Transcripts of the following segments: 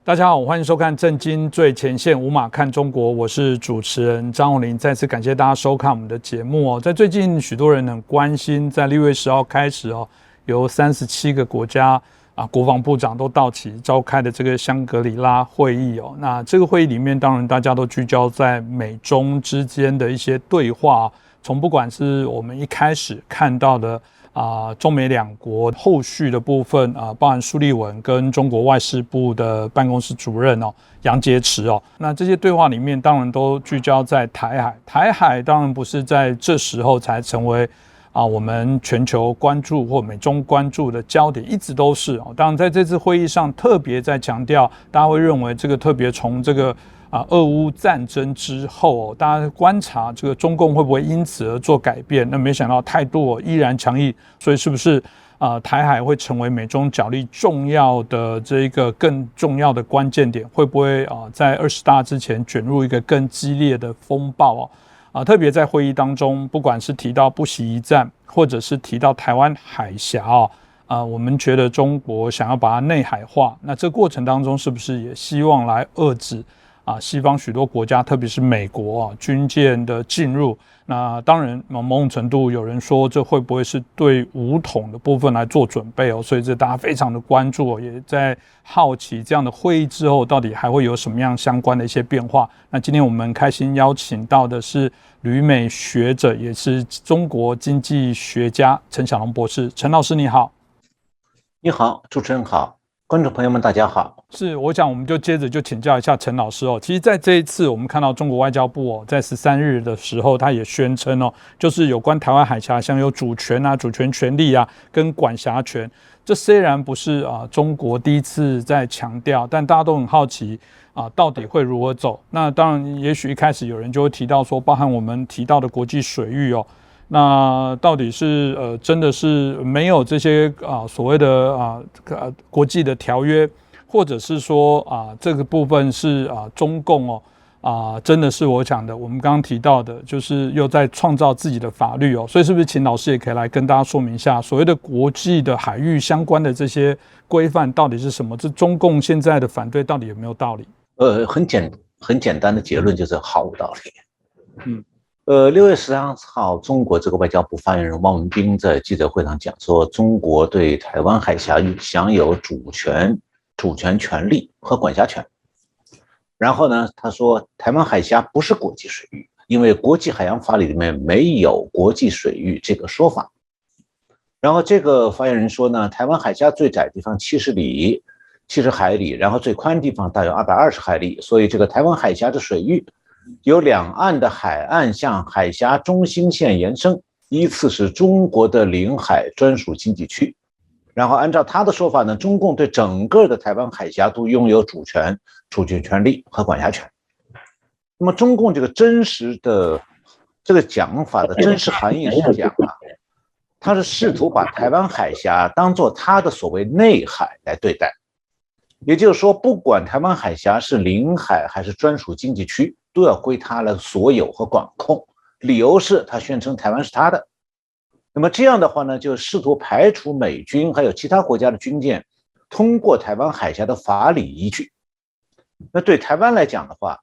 大家好，欢迎收看《震惊最前线》，无马看中国，我是主持人张宏林。再次感谢大家收看我们的节目哦。在最近，许多人很关心，在6月10号开始哦，由37个国家国防部长都到齐召开的这个香格里拉会议哦。那这个会议里面，当然大家都聚焦在美中之间的一些对话，从不管是我们一开始看到的。中美两国后续的部分包含苏立文跟中国外事部的办公室主任杨洁篪那这些对话里面当然都聚焦在台海。台海当然不是在这时候才成为我们全球关注或美中关注的焦点，一直都是当然在这次会议上特别在强调，大家会认为这个特别从这个俄乌战争之后大家观察这个中共会不会因此而做改变？那没想到态度依然强硬，所以是不是台海会成为美中角力重要的这个更重要的关键点？会不会在20大之前卷入一个更激烈的风暴特别在会议当中，不管是提到不惜一战，或者是提到台湾海峡我们觉得中国想要把它内海化，那这过程当中是不是也希望来遏制西方许多国家，特别是美国军舰的进入？那当然，某种程度有人说，这会不会是对武统的部分来做准备所以这大家非常的关注也在好奇这样的会议之后，到底还会有什么样相关的一些变化？那今天我们开心邀请到的是旅美学者，也是中国经济学家陈小龙博士。陈老师你好。你好，主持人好。观众朋友们大家好。是，我想我们就接着就请教一下陈老师其实在这一次我们看到中国外交部在13日的时候，他也宣称就是有关台湾海峡享有主权主权权利跟管辖权，这虽然不是中国第一次在强调，但大家都很好奇到底会如何走。那当然也许一开始有人就会提到说，包含我们提到的国际水域那到底是真的是没有这些所谓的国际的条约，或者是说这个部分是中共真的是我讲的，我们刚刚提到的，就是又在创造自己的法律所以是不是请老师也可以来跟大家说明一下，所谓的国际的海域相关的这些规范到底是什么？这中共现在的反对到底有没有道理？很简单的结论就是毫无道理。6月13号，中国这个外交部发言人汪文斌在记者会上讲说，中国对台湾海峡享有主权权利和管辖权。然后呢，他说台湾海峡不是国际水域，因为国际海洋法里面没有国际水域这个说法。然后这个发言人说呢，台湾海峡最窄地方70海里，然后最宽地方大约220海里，所以这个台湾海峡的水域由两岸的海岸向海峡中心线延伸，依次是中国的领海专属经济区。然后按照他的说法呢，中共对整个的台湾海峡都拥有主权权利和管辖权。那么中共这个真实的这个讲法的真实含义是讲他是试图把台湾海峡当作他的所谓内海来对待。也就是说，不管台湾海峡是领海还是专属经济区，都要归他来所有和管控。理由是他宣称台湾是他的。那么这样的话呢，就试图排除美军还有其他国家的军舰通过台湾海峡的法理依据。那对台湾来讲的话，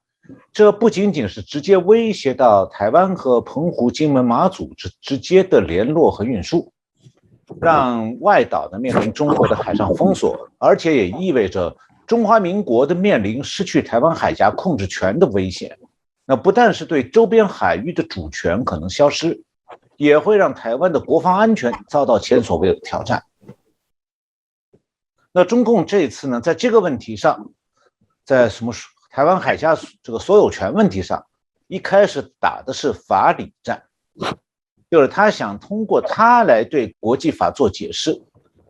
这不仅仅是直接威胁到台湾和澎湖、金门、马祖直接的联络和运输，让外岛的面临中国的海上封锁，而且也意味着中华民国的面临失去台湾海峡控制权的危险。那不但是对周边海域的主权可能消失，也会让台湾的国防安全遭到前所未有的挑战。那中共这一次呢，在这个问题上，在台湾海峡这个所有权问题上，一开始打的是法理战。就是他想通过他来对国际法做解释，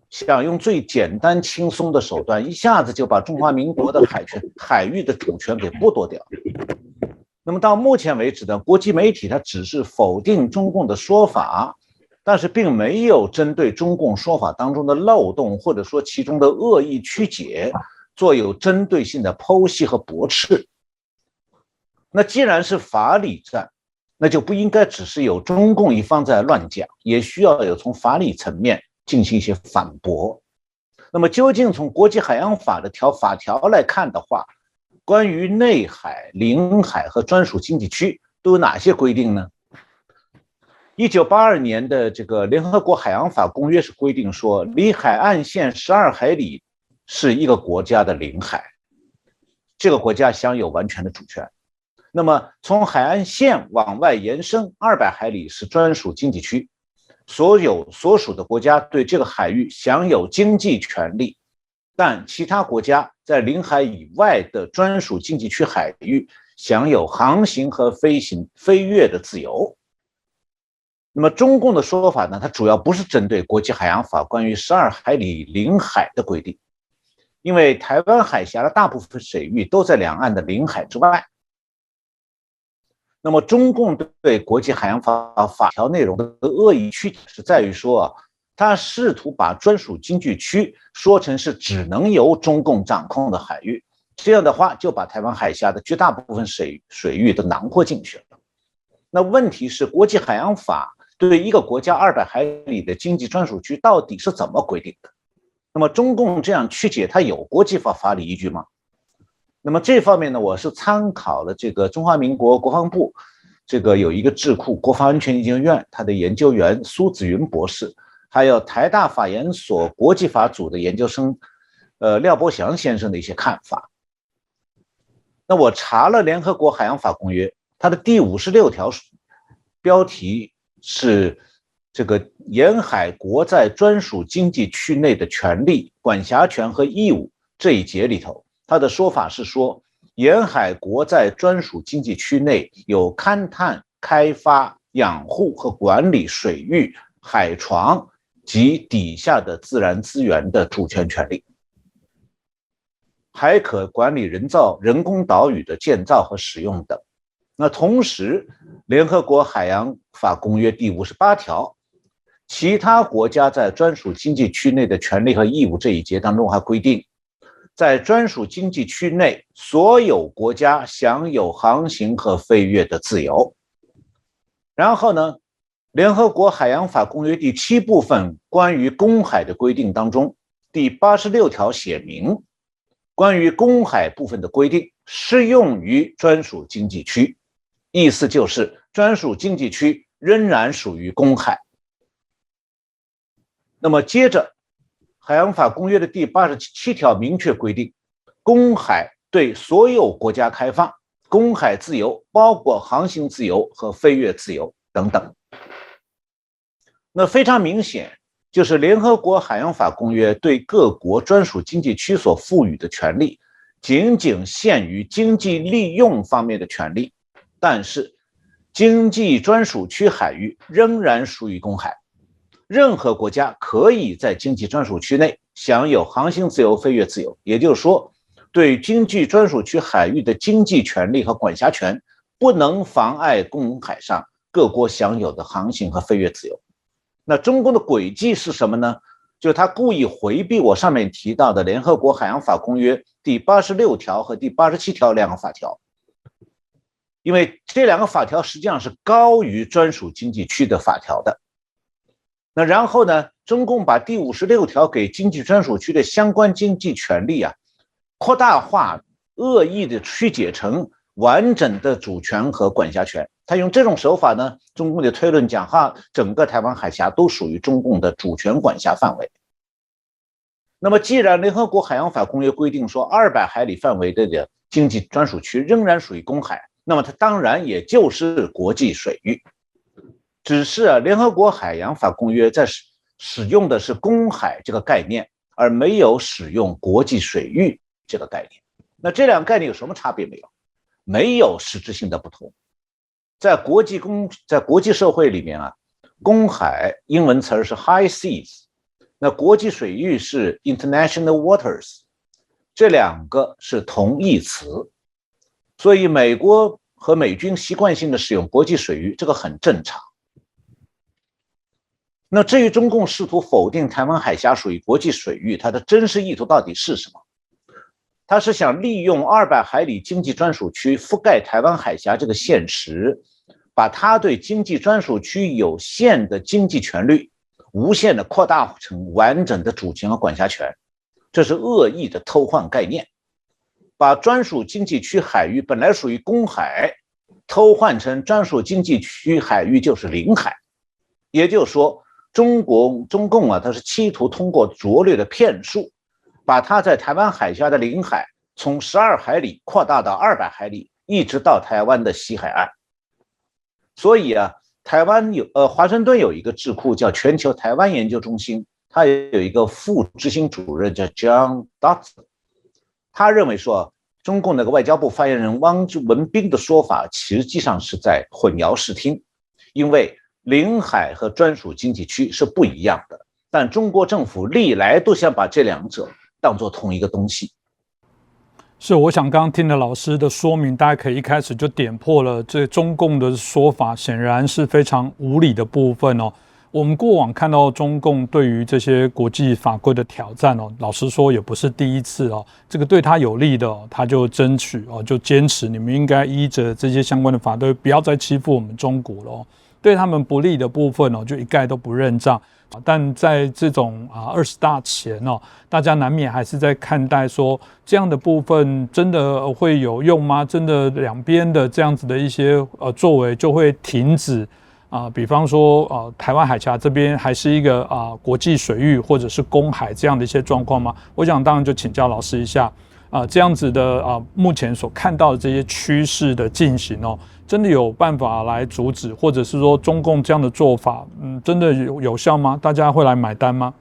想用最简单轻松的手段，一下子就把中华民国的海域的主权给剥夺掉。那么到目前为止呢，国际媒体它只是否定中共的说法，但是并没有针对中共说法当中的漏洞或者说其中的恶意曲解做有针对性的剖析和驳斥。那既然是法理战，那就不应该只是有中共一方在乱讲，也需要有从法理层面进行一些反驳。那么究竟从国际海洋法的法条来看的话，关于内海、领海和专属经济区都有哪些规定呢？1982年的这个联合国海洋法公约是规定说，离海岸线12海里是一个国家的领海，这个国家享有完全的主权。那么从海岸线往外延伸200海里是专属经济区，所有所属的国家对这个海域享有经济权利，但其他国家在领海以外的专属经济区海域享有航行和飞越的自由。那么中共的说法呢，它主要不是针对国际海洋法关于12海里领海的规定，因为台湾海峡的大部分水域都在两岸的领海之外。那么中共对国际海洋法法条内容的恶意曲解是在于说，他试图把专属经济区说成是只能由中共掌控的海域，这样的话就把台湾海峡的绝大部分水域都囊括进去了。那问题是，国际海洋法对一个国家200海里的经济专属区到底是怎么规定的？那么中共这样曲解，它有国际法法理依据吗？那么这方面呢，我是参考了这个中华民国国防部这个有一个智库国防安全研究院，他的研究员苏子云博士，还有台大法研所国际法组的研究生廖伯祥先生的一些看法。那我查了联合国海洋法公约，它的第56条标题是这个沿海国在专属经济区内的权利、管辖权和义务这一节里头，他的说法是说，沿海国在专属经济区内有勘探、开发、养护和管理水域、海床及底下的自然资源的主权权利，还可管理人工岛屿的建造和使用等。那同时，联合国海洋法公约第58条，其他国家在专属经济区内的权利和义务这一节当中还规定，在专属经济区内，所有国家享有航行和飞越的自由。然后呢，联合国海洋法公约第7部分关于公海的规定当中，第86条写明，关于公海部分的规定适用于专属经济区，意思就是专属经济区仍然属于公海。那么接着，海洋法公约的第87条明确规定，公海对所有国家开放，公海自由包括航行自由和飞越自由等等。那非常明显，就是联合国海洋法公约对各国专属经济区所赋予的权利，仅仅限于经济利用方面的权利，但是经济专属区海域仍然属于公海。任何国家可以在经济专属区内享有航行自由、飞越自由，也就是说，对经济专属区海域的经济权利和管辖权不能妨碍公海上各国享有的航行和飞越自由。那中共的诡计是什么呢？就是他故意回避我上面提到的联合国海洋法公约第86条和第87条两个法条，因为这两个法条实际上是高于专属经济区的法条的。那然后呢，中共把第56条给经济专属区的相关经济权利扩大化，恶意的曲解成完整的主权和管辖权。他用这种手法呢，中共的推论讲整个台湾海峡都属于中共的主权管辖范围。那么既然联合国海洋法公约规定说200海里范围的经济专属区仍然属于公海，那么它当然也就是国际水域。只是联合国海洋法公约在使用的是公海这个概念，而没有使用国际水域这个概念。那这两个概念有什么差别没有？没有实质性的不同。在国际社会里面公海英文词是 high seas， 那国际水域是 international waters， 这两个是同义词，所以美国和美军习惯性的使用国际水域，这个很正常。那至于中共试图否定台湾海峡属于国际水域，它的真实意图到底是什么？它是想利用200海里经济专属区覆盖台湾海峡这个现实，把它对经济专属区有限的经济权利无限的扩大成完整的主权和管辖权，这是恶意的偷换概念，把专属经济区海域本来属于公海，偷换成专属经济区海域就是领海。也就是说，中共啊，它是企图通过拙劣的骗术，把它在台湾海峡的领海从12海里扩大到200海里，一直到台湾的西海岸。所以啊，华盛顿有一个智库叫全球台湾研究中心，它有一个副执行主任叫 John Dodson， 他认为说，中共那个外交部发言人汪文斌的说法实际上是在混淆视听，因为领海和专属经济区是不一样的，但中国政府历来都想把这两者当作同一个东西。是，我想刚刚听了老师的说明，大家可以一开始就点破了这中共的说法显然是非常无理的部分哦。我们过往看到中共对于这些国际法规的挑战哦，老实说也不是第一次哦。这个对他有利的他就争取哦，就坚持你们应该依着这些相关的法规，不要再欺负我们中国了哦。对他们不利的部分哦，就一概都不认账。但在这种20大前哦，大家难免还是在看待说这样的部分真的会有用吗？真的两边的这样子的一些作为就会停止比方说台湾海峡这边还是一个国际水域或者是公海这样的一些状况吗？我想当然就请教老师一下这样子的目前所看到的这些趋势的进行哦。真的有办法来阻止，或者是说中共这样的做法，真的有效吗？大家会来买单吗？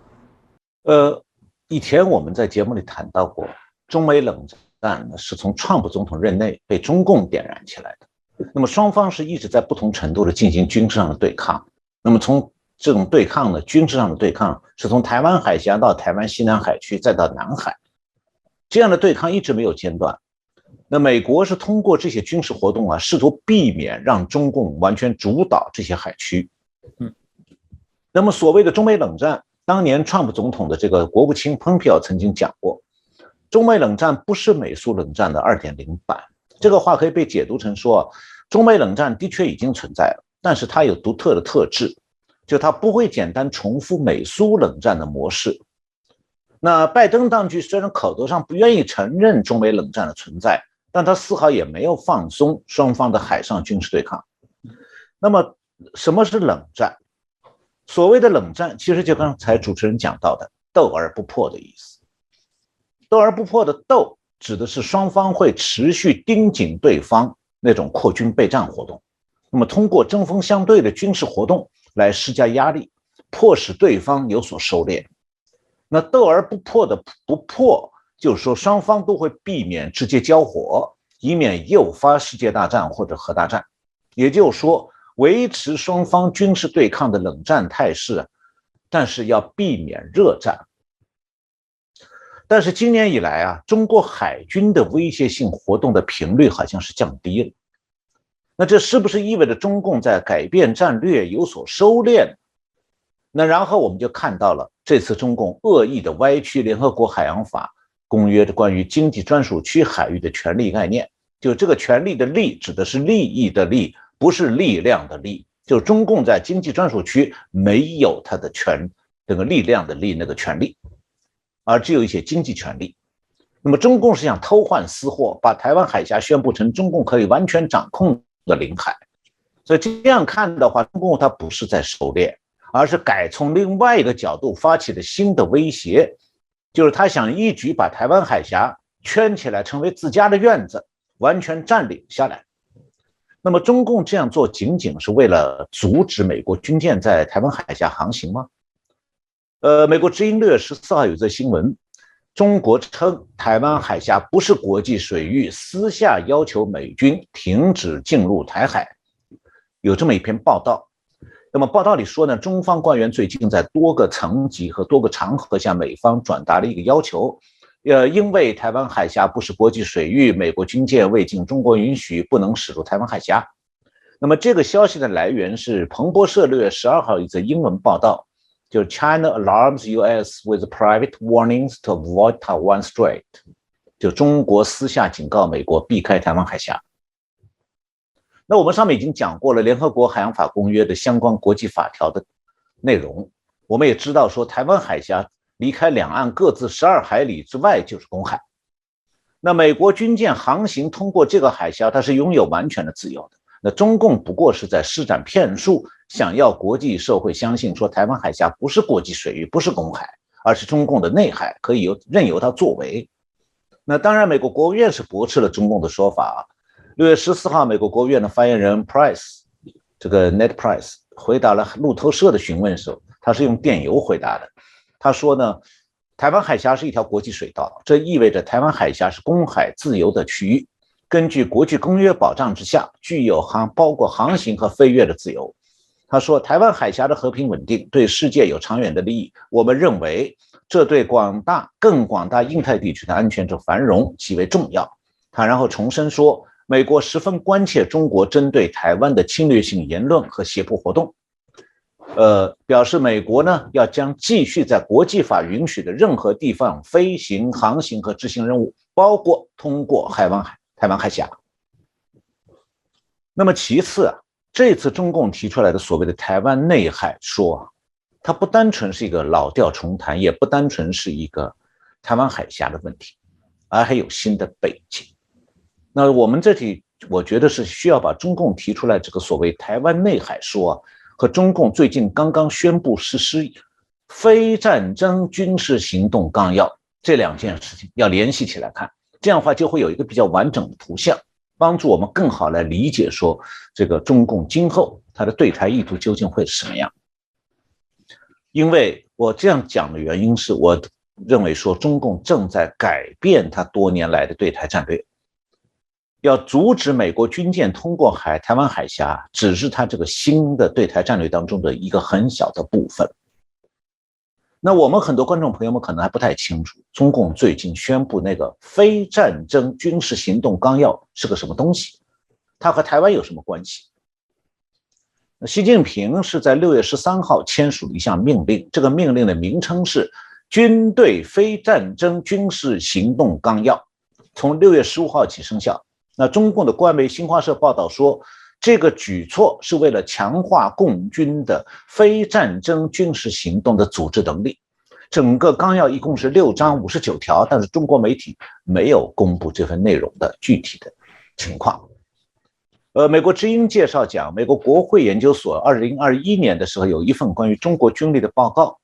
以前我们在节目里谈到过，中美冷战是从川普总统任内被中共点燃起来的。那么双方是一直在不同程度的进行军事上的对抗。那么从这种对抗呢，军事上的对抗是从台湾海峡到台湾西南海区，再到南海，这样的对抗一直没有间断。那美国是通过这些军事活动试图避免让中共完全主导这些海区。那么所谓的中美冷战，当年川普总统的这个国务卿蓬佩奥曾经讲过，中美冷战不是美苏冷战的 2.0 版。这个话可以被解读成说，中美冷战的确已经存在了，但是它有独特的特质，就它不会简单重复美苏冷战的模式。那拜登当局虽然口头上不愿意承认中美冷战的存在，但他丝毫也没有放松双方的海上军事对抗。那么什么是冷战？所谓的冷战其实就刚才主持人讲到的斗而不破的意思。斗而不破的斗指的是双方会持续盯紧对方那种扩军备战活动，那么通过针锋相对的军事活动来施加压力，迫使对方有所收敛。那斗而不破的不破，就是说双方都会避免直接交火，以免诱发世界大战或者核大战。也就是说，维持双方军事对抗的冷战态势，但是要避免热战。但是今年以来中国海军的威胁性活动的频率好像是降低了。那这是不是意味着中共在改变战略，有所收敛？那然后我们就看到了这次中共恶意的歪曲联合国海洋法公约的关于经济专属区海域的权利概念。就这个权利的利指的是利益的利，不是力量的力。就中共在经济专属区没有它的这个力量的力那个权利，而只有一些经济权利。那么中共是想偷换私货，把台湾海峡宣布成中共可以完全掌控的领海。所以这样看的话，中共它不是在收敛，而是改从另外一个角度发起了新的威胁，就是他想一举把台湾海峡圈起来，成为自家的院子，完全占领下来。那么中共这样做仅仅是为了阻止美国军舰在台湾海峡航行吗？美国之音6月14号有则新闻，中国称台湾海峡不是国际水域，私下要求美军停止进入台海。有这么一篇报道。那么报道里说呢，中方官员最近在多个层级和多个场合向美方转达了一个要求，因为台湾海峡不是国际水域，美国军舰未经中国允许不能驶入台湾海峡。那么这个消息的来源是彭博社6月12号一则英文报道，就 China alarms US with private warnings to avoid Taiwan Strait， 就中国私下警告美国避开台湾海峡。那我们上面已经讲过了联合国海洋法公约的相关国际法条的内容，我们也知道说台湾海峡离开两岸各自12海里之外就是公海。那美国军舰航行通过这个海峡，它是拥有完全的自由的。那中共不过是在施展骗术，想要国际社会相信说台湾海峡不是国际水域，不是公海，而是中共的内海，可以任由它作为。那当然，美国国务院是驳斥了中共的说法。6月14号，美国国务院的发言人 Price， 这个 Ned Price 回答了路透社的询问时候，他是用电邮回答的。他说呢，台湾海峡是一条国际水道，这意味着台湾海峡是公海自由的区域，根据国际公约保障之下，具有包括航行和飞越的自由。他说，台湾海峡的和平稳定对世界有长远的利益，我们认为这对更广大印太地区的安全和繁荣极为重要。他然后重申说，美国十分关切中国针对台湾的侵略性言论和胁迫活动，表示美国呢要将继续在国际法允许的任何地方飞行、航行和执行任务，包括通过台湾海峡。那么其次这次中共提出来的所谓的台湾内海说，它不单纯是一个老调重弹，也不单纯是一个台湾海峡的问题，而还有新的背景。那我们这里我觉得是需要把中共提出来这个所谓台湾内海说和中共最近刚刚宣布实施非战争军事行动纲要这两件事情要联系起来看，这样的话就会有一个比较完整的图像，帮助我们更好来理解说这个中共今后它的对台意图究竟会是什么样。因为我这样讲的原因是，我认为说中共正在改变它多年来的对台战略，要阻止美国军舰通过台湾海峡，只是它这个新的对台战略当中的一个很小的部分。那我们很多观众朋友们可能还不太清楚，中共最近宣布那个非战争军事行动纲要是个什么东西，它和台湾有什么关系？习近平是在6月13号签署了一项命令，这个命令的名称是军队非战争军事行动纲要，从6月15号起生效。那中共的官媒新华社报道说，这个举措是为了强化共军的非战争军事行动的组织能力。整个纲要一共是6章59条，但是中国媒体没有公布这份内容的具体的情况。美国之音介绍讲，美国国会研究所2021年的时候有一份关于中国军力的报告，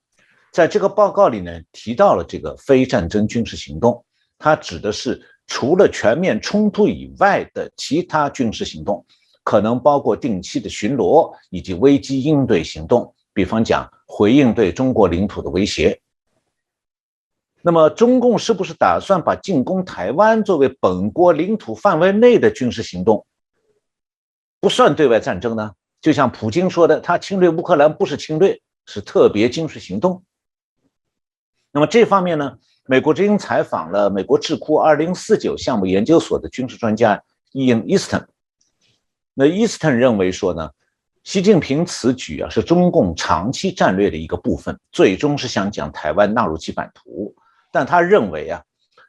在这个报告里呢提到了这个非战争军事行动，它指的是除了全面冲突以外的其他军事行动，可能包括定期的巡逻以及危机应对行动，比方讲回应对中国领土的威胁。那么中共是不是打算把进攻台湾作为本国领土范围内的军事行动，不算对外战争呢？就像普京说的，他侵略乌克兰不是侵略，是特别军事行动。那么这方面呢，美国之音采访了美国智库2049项目研究所的军事专家 Ian Easton。那 Easton 认为说呢，习近平此举是中共长期战略的一个部分，最终是想将台湾纳入其版图。但他认为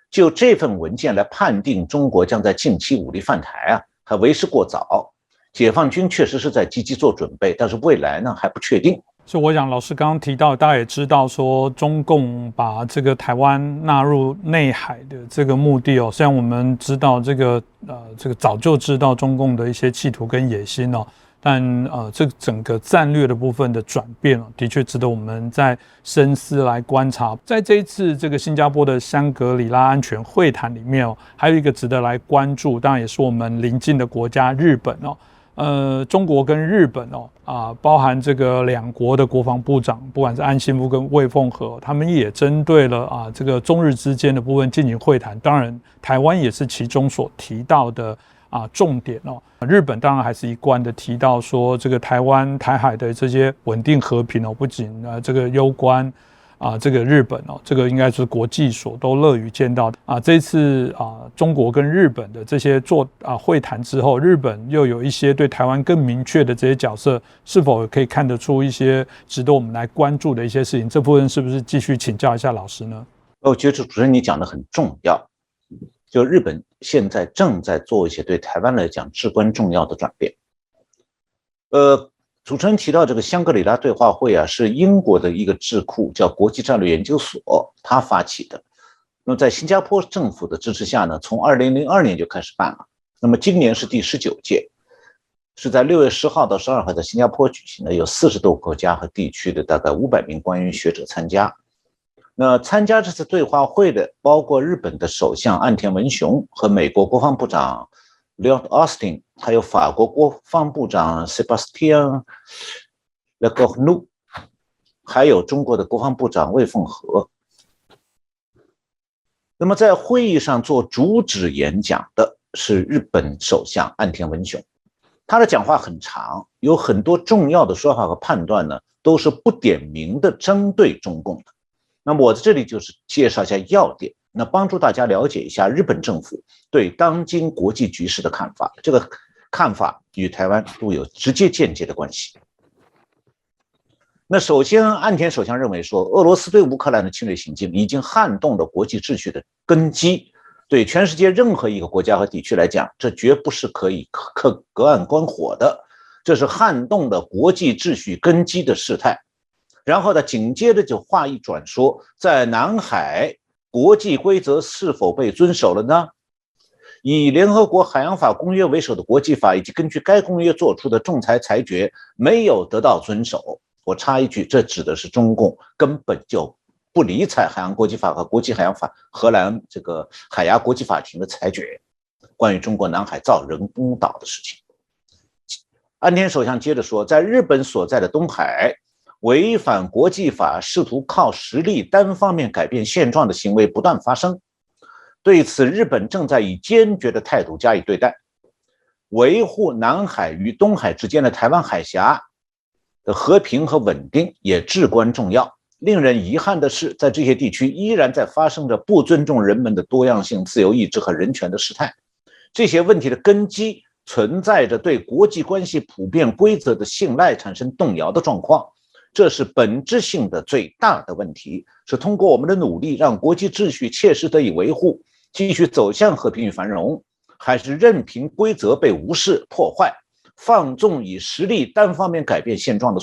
就这份文件来判定中国将在近期武力犯台还为时过早。解放军确实是在积极做准备，但是未来呢还不确定。所以我想老师刚刚提到，大家也知道说中共把这个台湾纳入内海的这个目的虽然我们知道这个早就知道中共的一些企图跟野心但这整个战略的部分的转变的确值得我们在深思来观察。在这一次这个新加坡的香格里拉安全会谈里面还有一个值得来关注，当然也是我们邻近的国家日本中国跟日本包含这个两国的国防部长，不管是岸信夫跟魏凤和，他们也针对了这个中日之间的部分进行会谈。当然，台湾也是其中所提到的重点日本当然还是一贯的提到说，这个台湾台海的这些稳定和平不仅这个攸关这个日本这个应该是国际所都乐于见到的这次中国跟日本的这些会谈之后，日本又有一些对台湾更明确的这些角色，是否可以看得出一些值得我们来关注的一些事情？这部分是不是继续请教一下老师呢？我觉得主持人你讲的很重要，就日本现在正在做一些对台湾来讲至关重要的转变。主持人提到这个香格里拉对话会啊，是英国的一个智库叫国际战略研究所，他发起的。那么在新加坡政府的支持下呢，从2002年就开始办了。那么今年是第19届，是在6月10号到12号在新加坡举行的，有40多个国家和地区的大概500名官员学者参加。那参加这次对话会的包括日本的首相岸田文雄和美国国防部长 Lloyd Austin， 还有法国国防部长 Sébastien Lecornu， 还有中国的国防部长魏凤和。那么在会议上做主旨演讲的是日本首相岸田文雄，他的讲话很长，有很多重要的说法和判断呢，都是不点名的针对中共的。那么我在这里就是介绍一下要点，那帮助大家了解一下日本政府对当今国际局势的看法，这个看法与台湾都有直接间接的关系。那首先，岸田首相认为说，俄罗斯对乌克兰的侵略行径已经撼动了国际秩序的根基，对全世界任何一个国家和地区来讲，这绝不是可以隔岸观火的，这是撼动了国际秩序根基的事态。然后呢，紧接着就话一转说，在南海国际规则是否被遵守了呢？以联合国海洋法公约为首的国际法以及根据该公约做出的仲裁裁决没有得到遵守。我插一句，这指的是中共根本就不理睬海洋国际法和国际海洋法荷兰这个海牙国际法庭的裁决，关于中国南海造人工岛的事情。岸田首相接着说，在日本所在的东海，违反国际法、试图靠实力单方面改变现状的行为不断发生，对此日本正在以坚决的态度加以对待。维护南海与东海之间的台湾海峡的和平和稳定也至关重要。令人遗憾的是，在这些地区依然在发生着不尊重人们的多样性、自由意志和人权的事态。这些问题的根基存在着对国际关系普遍规则的信赖产生动摇的状况。这是本质性的最大的问题，是通过我们的努力让国际秩序切实得以维护，继续走向和平与繁荣，还是任凭规则被无视破坏，放纵以实力单方面改变现状的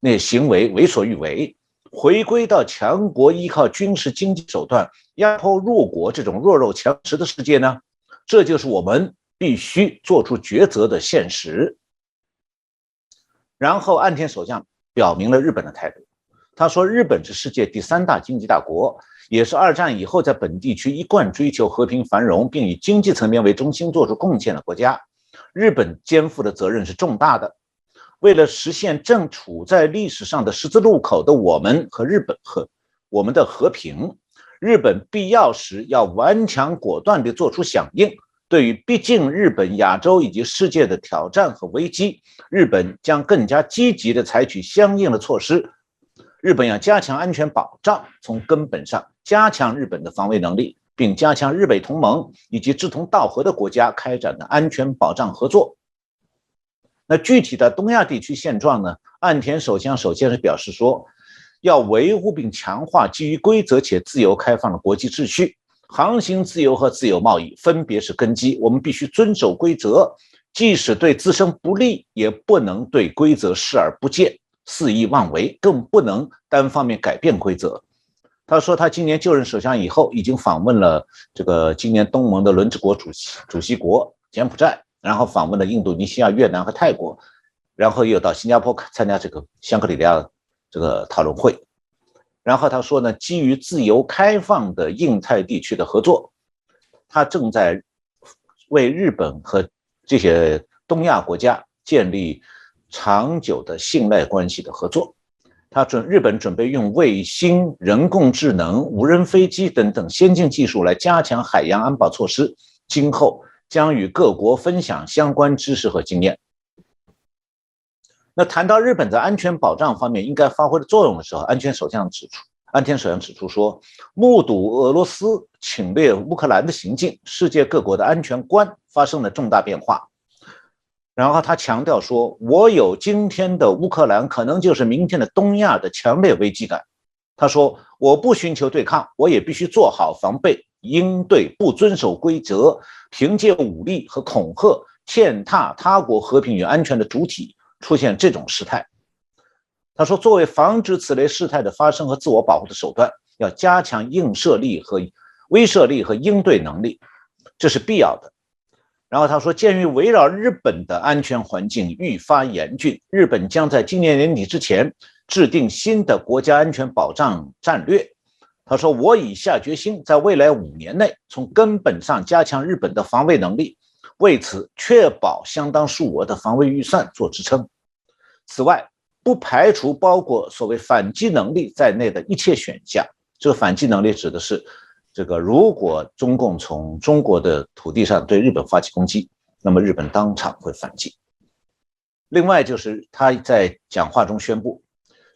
那行为为所欲为，回归到强国依靠军事经济手段压迫弱国这种弱肉强食的世界呢？这就是我们必须做出抉择的现实。然后岸田首相表明了日本的态度，他说日本是世界第3大经济大国，也是2战以后在本地区一贯追求和平繁荣并以经济层面为中心做出贡献的国家。日本肩负的责任是重大的，为了实现正处在历史上的十字路口的我们和日本和我们的和平，日本必要时要顽强果断地做出响应。对于逼近日本、亚洲以及世界的挑战和危机，日本将更加积极地采取相应的措施。日本要加强安全保障，从根本上加强日本的防卫能力，并加强日美同盟以及志同道合的国家开展的安全保障合作。那具体的东亚地区现状呢？岸田首相首先是表示说，要维护并强化基于规则且自由开放的国际秩序。航行自由和自由贸易分别是根基，我们必须遵守规则，即使对自身不利，也不能对规则视而不见、肆意妄为，更不能单方面改变规则。他说，他今年就任首相以后，已经访问了这个今年东盟的轮值国主席国柬埔寨，然后访问了印度尼西亚、越南和泰国，然后又到新加坡参加这个香格里拉这个讨论会。然后他说呢，基于自由开放的印太地区的合作，他正在为日本和这些东亚国家建立长久的信赖关系的合作。日本准备用卫星、人工智能、无人飞机等等先进技术来加强海洋安保措施，今后将与各国分享相关知识和经验。那谈到日本在安全保障方面应该发挥的作用的时候，岸田首相指出说，目睹俄罗斯侵略乌克兰的行径，世界各国的安全观发生了重大变化。然后他强调说，我有今天的乌克兰，可能就是明天的东亚的强烈危机感。他说，我不寻求对抗，我也必须做好防备，应对不遵守规则、凭借武力和恐吓践踏他国和平与安全的主体，出现这种事态。他说，作为防止此类事态的发生和自我保护的手段，要加强映射力和威慑力和应对能力，这是必要的。然后他说，鉴于围绕日本的安全环境愈发严峻，日本将在今年年底之前制定新的国家安全保障战略。他说，我已下决心在未来5年内从根本上加强日本的防卫能力，为此确保相当数额的防卫预算做支撑。此外，不排除包括所谓反击能力在内的一切选项。这个反击能力指的是如果中共从中国的土地上对日本发起攻击，那么日本当场会反击。另外就是他在讲话中宣布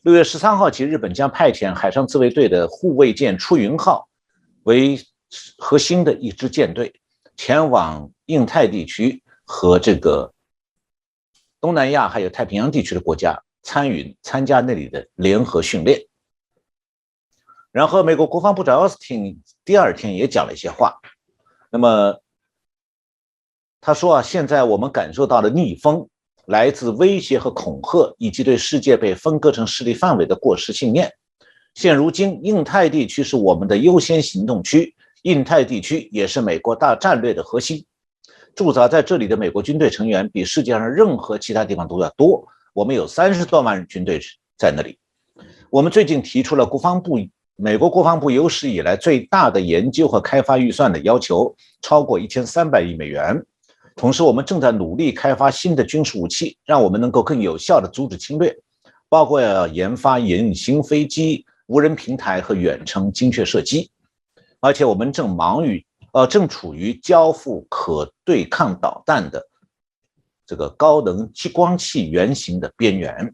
，6月13号起，日本将派遣海上自卫队的护卫舰出云号为核心的一支舰队，前往印太地区和东南亚还有太平洋地区的国家参加那里的联合训练。然后美国国防部长奥斯汀第2天也讲了一些话，那么他说现在我们感受到了逆风，来自威胁和恐吓，以及对世界被分割成势力范围的过时信念。现如今，印太地区是我们的优先行动区，印太地区也是美国大战略的核心。驻扎在这里的美国军队成员比世界上任何其他地方都要多，我们有30多万人军队在那里。我们最近提出了美国国防部有史以来最大的研究和开发预算的要求，超过1300亿美元。同时，我们正在努力开发新的军事武器，让我们能够更有效地阻止侵略，包括要研发隐形飞机、无人平台和远程精确射击。而且我们正处于交付可对抗导弹的高能激光器原型的边缘。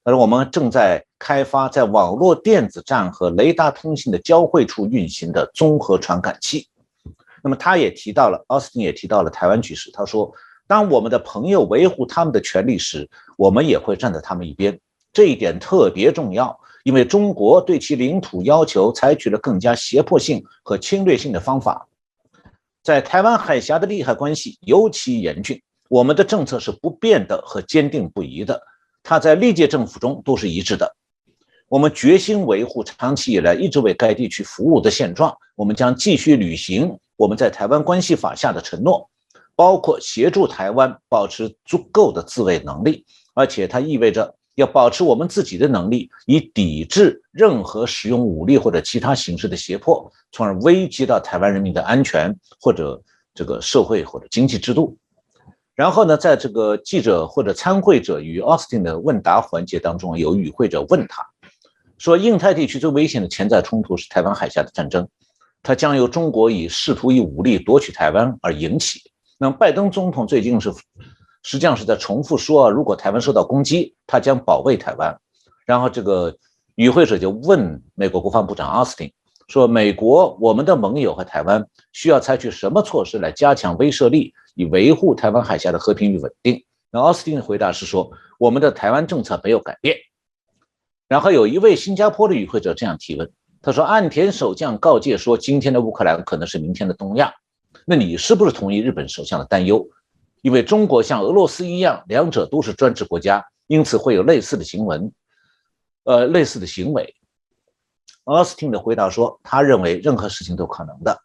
而我们正在开发在网络电子战和雷达通信的交汇处运行的综合传感器。那么奥斯汀也提到了台湾局势，他说，当我们的朋友维护他们的权利时，我们也会站在他们一边。这一点特别重要，因为中国对其领土要求采取了更加胁迫性和侵略性的方法。在台湾海峡的利害关系尤其严峻，我们的政策是不变的和坚定不移的，它在历届政府中都是一致的。我们决心维护长期以来一直为该地区服务的现状，我们将继续履行我们在台湾关系法下的承诺，包括协助台湾保持足够的自卫能力，而且它意味着要保持我们自己的能力，以抵制任何使用武力或者其他形式的胁迫，从而危及到台湾人民的安全或者社会或者经济制度。然后呢，在记者或者参会者与奥斯汀的问答环节当中，有与会者问他说，印太地区最危险的潜在冲突是台湾海峡的战争，它将由中国试图以武力夺取台湾而引起。那么拜登总统最近实际上是在重复说，如果台湾受到攻击，他将保卫台湾。然后与会者就问美国国防部长奥斯汀说，美国我们的盟友和台湾需要采取什么措施来加强威慑力，以维护台湾海峡的和平与稳定。那奥斯汀的回答是说，我们的台湾政策没有改变。然后有一位新加坡的与会者这样提问，他说，岸田首相告诫说，今天的乌克兰可能是明天的东亚，那你是不是同意日本首相的担忧？因为中国像俄罗斯一样，两者都是专制国家，因此会有类似的行为。奥斯汀的回答说，他认为任何事情都可能的。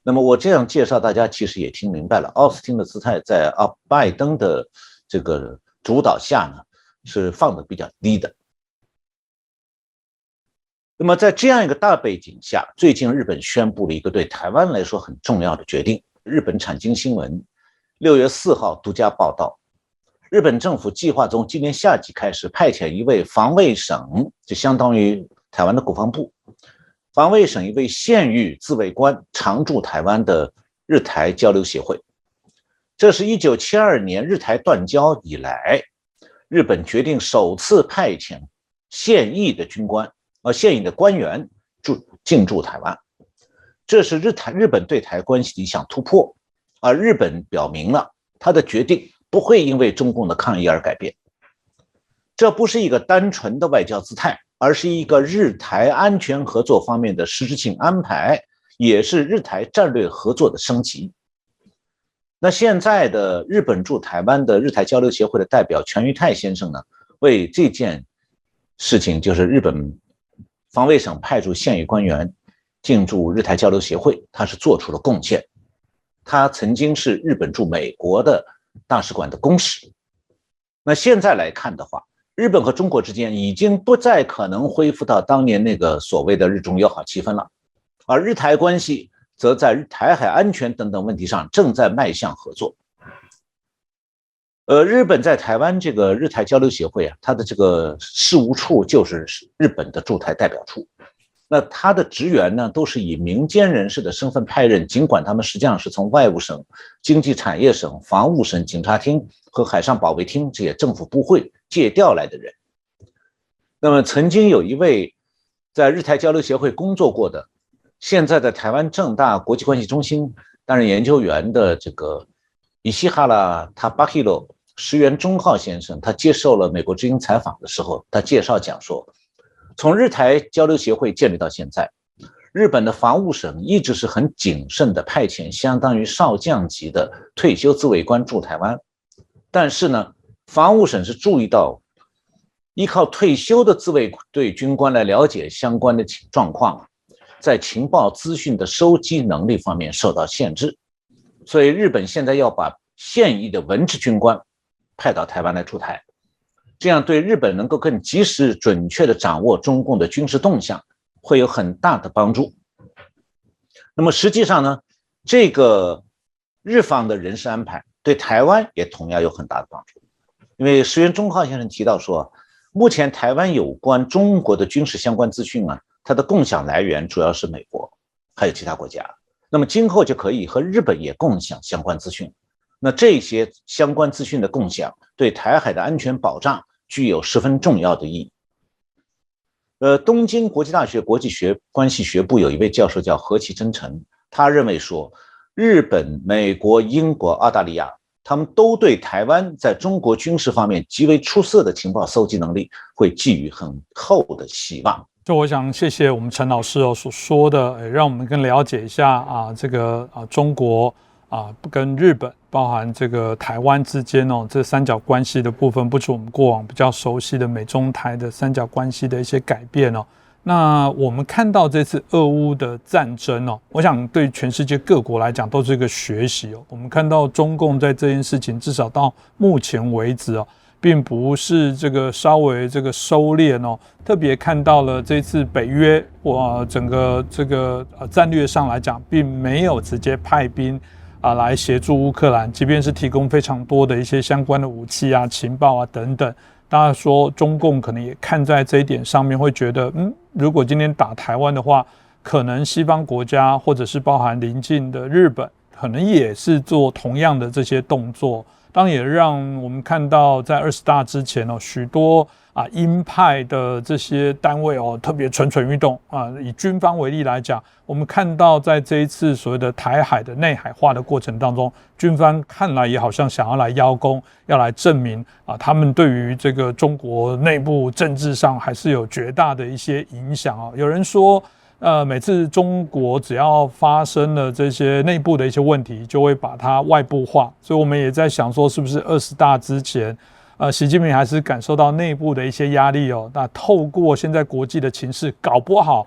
那么我这样介绍，大家其实也听明白了，奥斯汀的姿态在拜登的主导下呢，是放得比较低的。那么在这样一个大背景下，最近日本宣布了一个对台湾来说很重要的决定。日本产经新闻6月4号独家报道，日本政府计划从今年夏季开始派遣一位防卫省，就相当于台湾的国防部，防卫省一位现役自卫官常驻台湾的日台交流协会。这是1972年日台断交以来，日本决定首次派遣现役的官员进驻台湾，这是日本对台关系的一项突破，而日本表明了他的决定不会因为中共的抗议而改变。这不是一个单纯的外交姿态，而是一个日台安全合作方面的实质性安排，也是日台战略合作的升级。那现在的日本驻台湾的日台交流协会的代表全裕泰先生呢，为这件事情，就是日本防卫省派驻现役官员进驻日台交流协会，他是做出了贡献。他曾经是日本驻美国的大使馆的公使。那现在来看的话，日本和中国之间已经不再可能恢复到当年那个所谓的日中友好气氛了，而日台关系则在台海安全等等问题上正在迈向合作。日本在台湾这个日台交流协会啊，它的这个事务处就是日本的驻台代表处。那他的职员呢，都是以民间人士的身份派任，尽管他们实际上是从外务省、经济产业省、防务省、警察厅和海上保卫厅这些政府部会借调来的人。那么曾经有一位在日台交流协会工作过的，现在在台湾政大国际关系中心担任研究员的这个伊西哈拉塔巴希罗石原忠浩先生，他接受了美国之音采访的时候，他介绍讲说，从日台交流协会建立到现在，日本的防务省一直是很谨慎的派遣相当于少将级的退休自卫官驻台湾。但是呢，防务省是注意到依靠退休的自卫队军官来了解相关的状况，在情报资讯的收集能力方面受到限制，所以日本现在要把现役的文职军官派到台湾来驻台，这样对日本能够更及时准确地掌握中共的军事动向会有很大的帮助。那么实际上呢，这个日方的人事安排对台湾也同样有很大的帮助。因为石原忠浩先生提到说，目前台湾有关中国的军事相关资讯啊，它的共享来源主要是美国还有其他国家，那么今后就可以和日本也共享相关资讯。那这些相关资讯的共享对台海的安全保障具有十分重要的意义。东京国际大学国际关系学部有一位教授叫河崎真诚，他认为说，日本、美国、英国、澳大利亚，他们都对台湾在中国军事方面极为出色的情报搜集能力会寄予很厚的希望。就我想谢谢我们陈老师所说的，让我们更了解一下这个中国跟日本，包含这个台湾之间这三角关系的部分，不止我们过往比较熟悉的美中台的三角关系的一些改变那我们看到这次俄乌的战争我想对全世界各国来讲都是一个学习我们看到中共在这件事情至少到目前为止并不是这个稍微这个收敛特别看到了这次北约整个这个战略上来讲，并没有直接派兵来协助乌克兰，即便是提供非常多的一些相关的武器情报等等。大家说中共可能也看在这一点上面，会觉得如果今天打台湾的话，可能西方国家或者是包含邻近的日本，可能也是做同样的这些动作。当然也让我们看到在20大之前许多鹰派的这些单位特别蠢蠢欲动以军方为例来讲，我们看到在这一次所谓的台海的内海化的过程当中，军方看来也好像想要来邀功，要来证明他们对于这个中国内部政治上还是有绝大的一些影响有人说每次中国只要发生了这些内部的一些问题，就会把它外部化，所以我们也在想说，是不是20大之前习近平还是感受到内部的一些压力那透过现在国际的情势，搞不好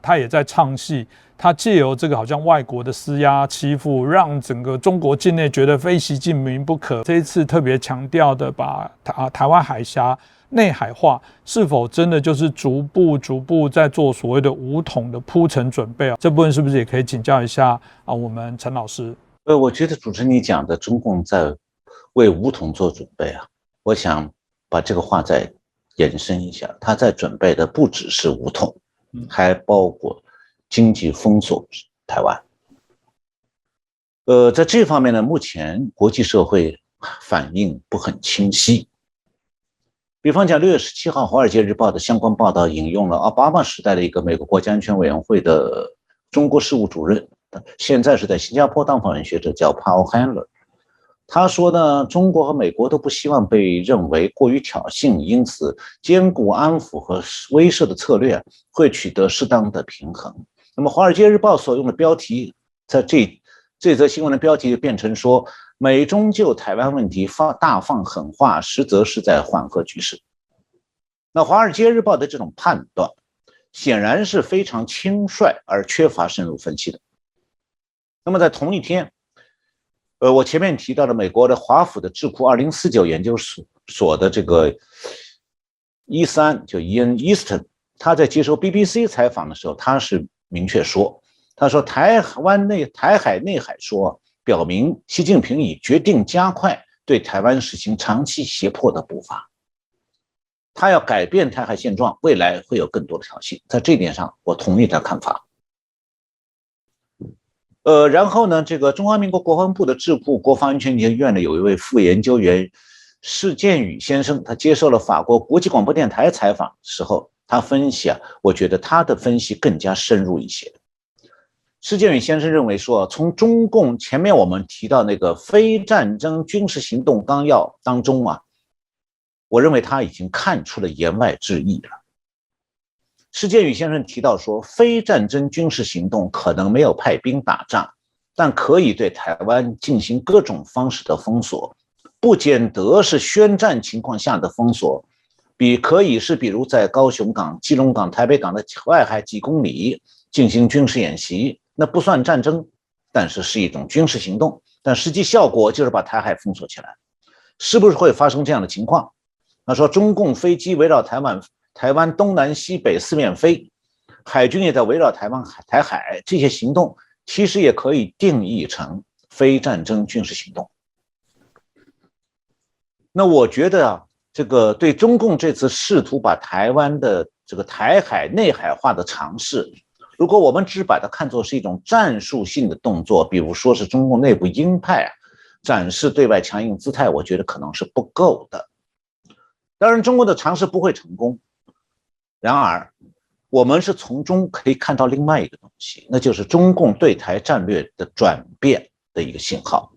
他也在唱戏，他借由这个好像外国的施压欺负，让整个中国境内觉得非习近平不可。这一次特别强调的把台湾海峡内海化，是否真的就是逐步在做所谓的武统的铺陈准备这部分是不是也可以请教一下我们陈老师？我觉得主持人你讲的中共在为武统做准备我想把这个话再延伸一下，他在准备的不只是武统，还包括经济封锁台湾。在这方面呢，目前国际社会反应不很清晰。比方讲6月17号《华尔街日报》的相关报道引用了奥巴马时代的一个美国国家安全委员会的中国事务主任，现在是在新加坡当访问学者，叫 Paul Handler。他说呢，中国和美国都不希望被认为过于挑衅，因此兼顾安抚和威慑的策略会取得适当的平衡。那么《华尔街日报》所用的标题，在这则新闻的标题就变成说，美中就台湾问题大放狠话，实则是在缓和局势。那《华尔街日报》的这种判断显然是非常轻率而缺乏深入分析的。那么在同一天，我前面提到的美国的华府的智库2049研究所的这个伊恩伊斯顿，他在接受 BBC 采访的时候，他是明确说，他说台海内海说表明习近平已决定加快对台湾实行长期胁迫的步伐，他要改变台海现状，未来会有更多的挑衅。在这一点上，我同意他的看法。然后呢，这个中华民国国防部的智库国防安全研究院的有一位副研究员施建宇先生，他接受了法国国际广播电台采访的时候，他分析我觉得他的分析更加深入一些。施建宇先生认为说，从中共前面我们提到那个非战争军事行动纲要当中我认为他已经看出了言外之意了。施建宇先生提到说，非战争军事行动可能没有派兵打仗，但可以对台湾进行各种方式的封锁，不见得是宣战情况下的封锁，可以是比如在高雄港、基隆港、台北港的外海几公里进行军事演习，那不算战争，但是一种军事行动，但实际效果就是把台海封锁起来。是不是会发生这样的情况？他说，中共飞机围绕台湾东南西北四面飞，海军也在围绕台海，这些行动其实也可以定义成非战争军事行动。那我觉得这个对中共这次试图把台湾的这个台海内海化的尝试，如果我们只把它看作是一种战术性的动作，比如说是中共内部鹰派展示对外强硬姿态，我觉得可能是不够的。当然中国的尝试不会成功，然而我们是从中可以看到另外一个东西，那就是中共对台战略的转变的一个信号。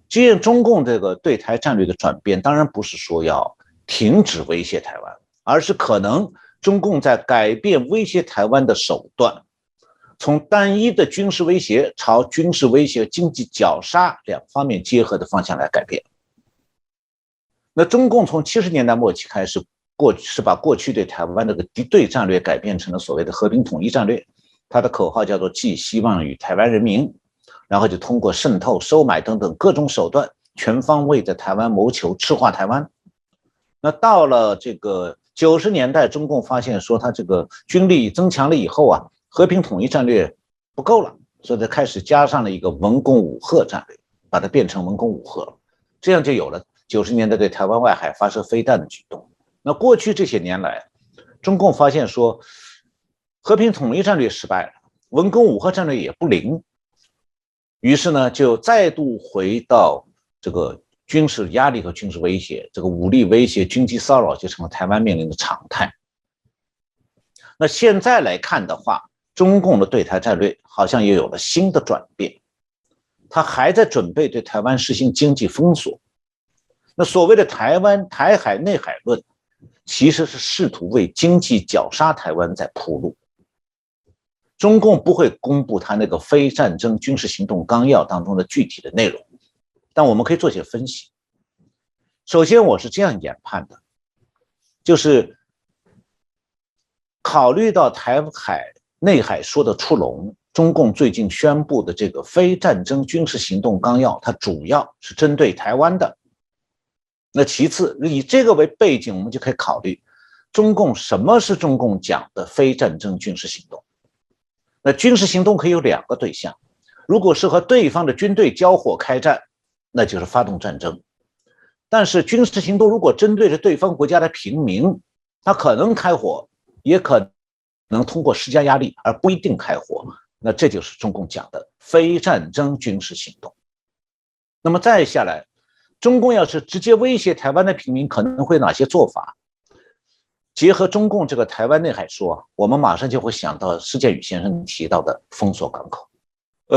既然中共这个对台战略的转变，当然不是说要停止威胁台湾，而是可能中共在改变威胁台湾的手段，从单一的军事威胁朝军事威胁、经济绞杀两方面结合的方向来改变。那中共从70年代末期开始，是把过去对台湾这个敌对战略改变成了所谓的和平统一战略，它的口号叫做寄希望于台湾人民，然后就通过渗透、收买等等各种手段，全方位在台湾谋求赤化台湾。那到了这个90年代，中共发现说它这个军力增强了以后和平统一战略不够了，所以它开始加上了一个文攻武吓战略，把它变成文攻武吓，这样就有了90年代对台湾外海发射飞弹的举动。那过去这些年来，中共发现说和平统一战略失败了，文攻武吓战略也不灵，于是呢就再度回到这个军事压力和军事威胁，这个武力威胁、军机骚扰就成了台湾面临的常态。那现在来看的话，中共的对台战略好像也有了新的转变，他还在准备对台湾实行经济封锁。那所谓的台海内海论，其实是试图为经济绞杀台湾在铺路。中共不会公布他那个非战争军事行动纲要当中的具体的内容，但我们可以做些分析。首先我是这样研判的，就是考虑到台海内海说的出笼，中共最近宣布的这个非战争军事行动纲要，它主要是针对台湾的。那其次，以这个为背景，我们就可以考虑什么是中共讲的非战争军事行动。那军事行动可以有2个对象，如果是和对方的军队交火开战，那就是发动战争。但是军事行动如果针对着对方国家的平民，他可能开火，也可能通过施加压力，而不一定开火。那这就是中共讲的非战争军事行动。那么再下来，中共要是直接威胁台湾的平民，可能会哪些做法？结合中共这个台湾内海说，我们马上就会想到施建宇先生提到的封锁港口。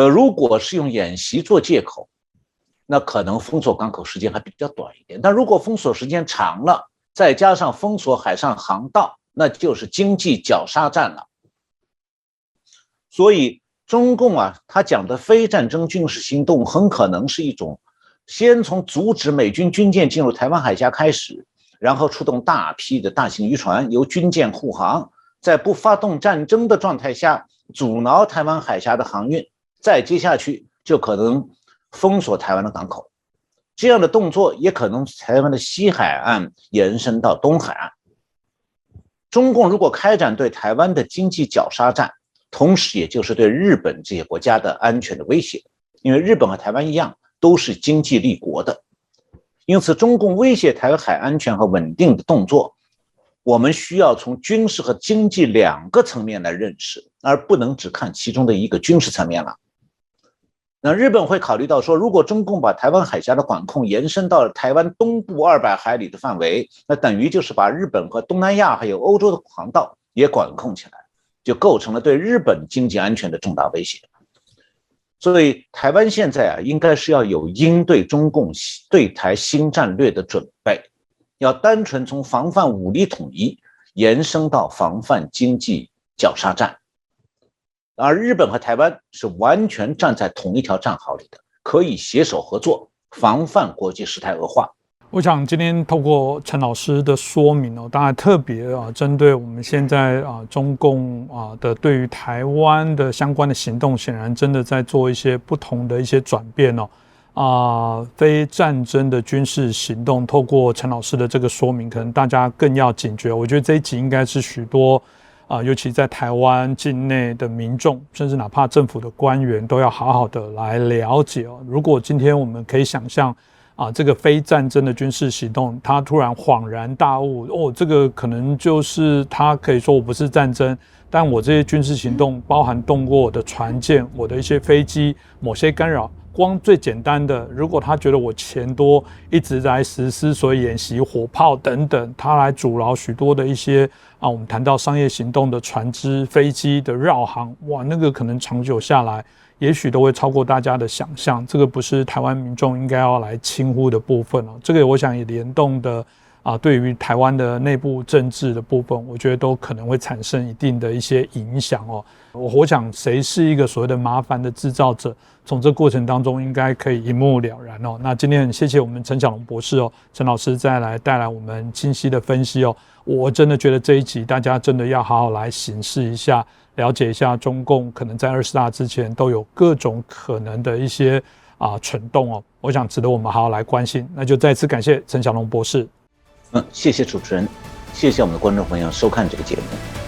如果是用演习做借口，那可能封锁港口时间还比较短一点，但如果封锁时间长了，再加上封锁海上航道，那就是经济绞杀战了。所以中共他讲的非战争军事行动很可能是一种先从阻止美军军舰进入台湾海峡开始，然后出动大批的大型渔船，由军舰护航，在不发动战争的状态下阻挠台湾海峡的航运，再接下去就可能封锁台湾的港口。这样的动作也可能台湾的西海岸延伸到东海岸。中共如果开展对台湾的经济绞杀战，同时也就是对日本这些国家的安全的威胁，因为日本和台湾一样都是经济立国的，因此中共威胁台海安全和稳定的动作，我们需要从军事和经济两个层面来认识，而不能只看其中的一个军事层面了。那日本会考虑到说，如果中共把台湾海峡的管控延伸到台湾东部200海里的范围，那等于就是把日本和东南亚还有欧洲的航道也管控起来，就构成了对日本经济安全的重大威胁。所以台湾现在应该是要有应对中共对台新战略的准备，要单纯从防范武力统一延伸到防范经济绞杀战。而日本和台湾是完全站在同一条战壕里的，可以携手合作，防范国际事态恶化。我想今天透过陈老师的说明当然特别针对我们现在中共的对于台湾的相关的行动，显然真的在做一些不同的一些转变非战争的军事行动，透过陈老师的这个说明，可能大家更要警觉。我觉得这一集应该是许多尤其在台湾境内的民众，甚至哪怕政府的官员，都要好好的来了解如果今天我们可以想象这个非战争的军事行动，他突然恍然大悟这个可能就是他可以说我不是战争，但我这些军事行动包含动过我的船舰、我的一些飞机，某些干扰。光最简单的，如果他觉得我钱多，一直在实施所谓演习、火炮等等，他来阻挠许多的一些我们谈到商业行动的船只、飞机的绕航，哇，那个可能长久下来，也许都会超过大家的想象。这个不是台湾民众应该要来轻忽的部分这个我想也联动的对于台湾的内部政治的部分，我觉得都可能会产生一定的一些影响我想谁是一个所谓的麻烦的制造者，从这过程当中应该可以一目了然那今天很谢谢我们陈小龙博士陈老师再来带来我们清晰的分析我真的觉得这一集大家真的要好好来审视一下，了解一下中共可能在20大之前都有各种可能的一些蠢动我想值得我们好好来关心。那就再次感谢陈小龙博士。谢谢主持人，谢谢我们的观众朋友收看这个节目。